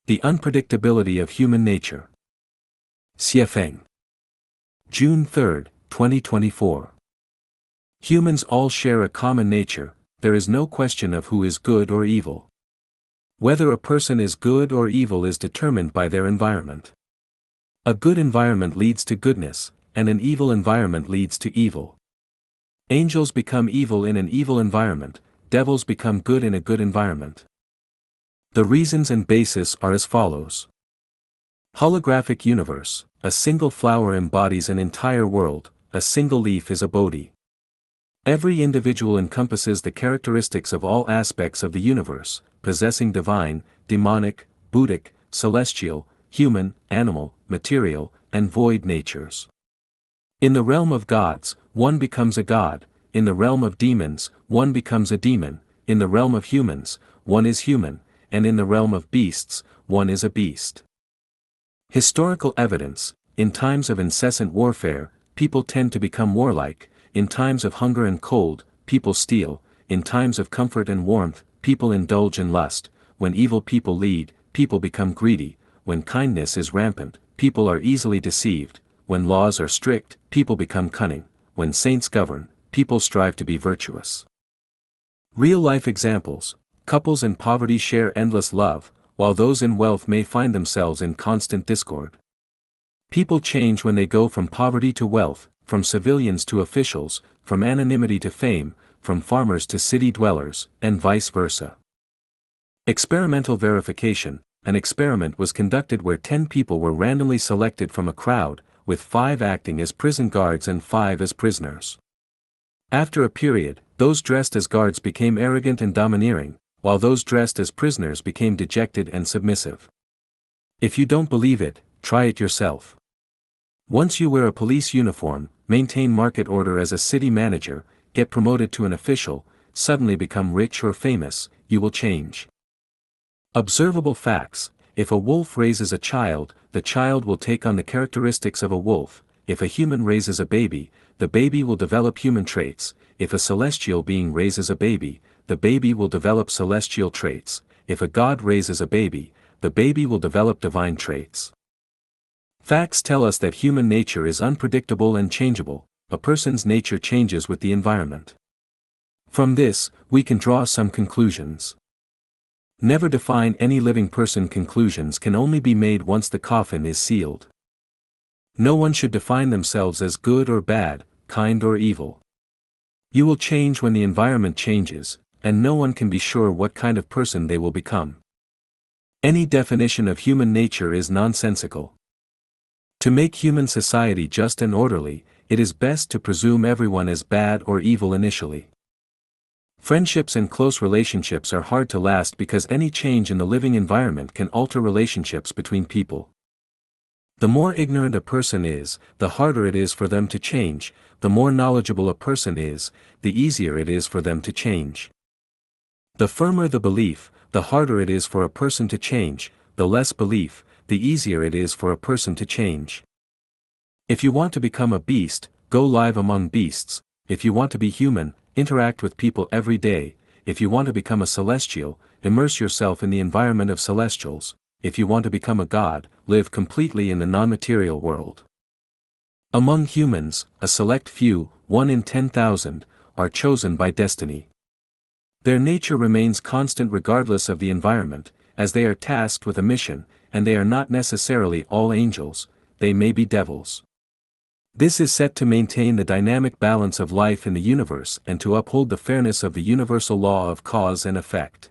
The Unpredictability of Human Nature. Xiefeng. June 3, 2024. Humans all share a common nature, there is no question of who is good or evil. Whether a person is good or evil is determined by their environment. A good environment leads to goodness, and an evil environment leads to evil. Angels become evil in an evil environment, devils become good in a good environment. The reasons and basis are as follows. Holographic universe, a single flower embodies an entire world, a single leaf is a bodhi. Every individual encompasses the characteristics of all aspects of the universe, possessing divine, demonic, Buddhic, celestial, human, animal, material, and void natures. In the realm of gods, one becomes a god, in the realm of demons, one becomes a demon, in the realm of humans, one is human, and in the realm of beasts, one is a beast. Historical evidence: in times of incessant warfare, people tend to become warlike, in times of hunger and cold, people steal, in times of comfort and warmth, people indulge in lust, when evil people lead, people become greedy, when kindness is rampant, people are easily deceived, when laws are strict, people become cunning, when saints govern, people strive to be virtuous. Real-life examples: couples in poverty share endless love, while those in wealth may find themselves in constant discord. People change when they go from poverty to wealth, from civilians to officials, from anonymity to fame, from farmers to city dwellers, and vice versa. Experimental verification: an experiment was conducted where 10 people were randomly selected from a crowd, with 5 acting as prison guards and 5 as prisoners. After a period, those dressed as guards became arrogant and domineering, while those dressed as prisoners became dejected and submissive. If you don't believe it, try it yourself. Once you wear a police uniform, maintain market order as a city manager, get promoted to an official, suddenly become rich or famous, you will change. Observable facts: if a wolf raises a child, the child will take on the characteristics of a wolf; if a human raises a baby, the baby will develop human traits; if a celestial being raises a baby, the baby will develop celestial traits; if a god raises a baby, the baby will develop divine traits. Facts tell us that human nature is unpredictable and changeable. A person's nature changes with the environment. From this, we can draw some conclusions. Never define any living person. Conclusions can only be made once the coffin is sealed. No one should define themselves as good or bad, kind or evil. You will change when the environment changes, and no one can be sure what kind of person they will become. Any definition of human nature is nonsensical. To make human society just and orderly, it is best to presume everyone as bad or evil initially. Friendships and close relationships are hard to last because any change in the living environment can alter relationships between people. The more ignorant a person is, the harder it is for them to change; the more knowledgeable a person is, the easier it is for them to change. The firmer the belief, the harder it is for a person to change; the less belief, the easier it is for a person to change. If you want to become a beast, go live among beasts; if you want to be human, interact with people every day; if you want to become a celestial, immerse yourself in the environment of celestials; if you want to become a god, live completely in the non-material world. Among humans, a select few, 1 in 10,000, are chosen by destiny. Their nature remains constant regardless of the environment, as they are tasked with a mission, and they are not necessarily all angels; they may be devils. This is set to maintain the dynamic balance of life in the universe and to uphold the fairness of the universal law of cause and effect.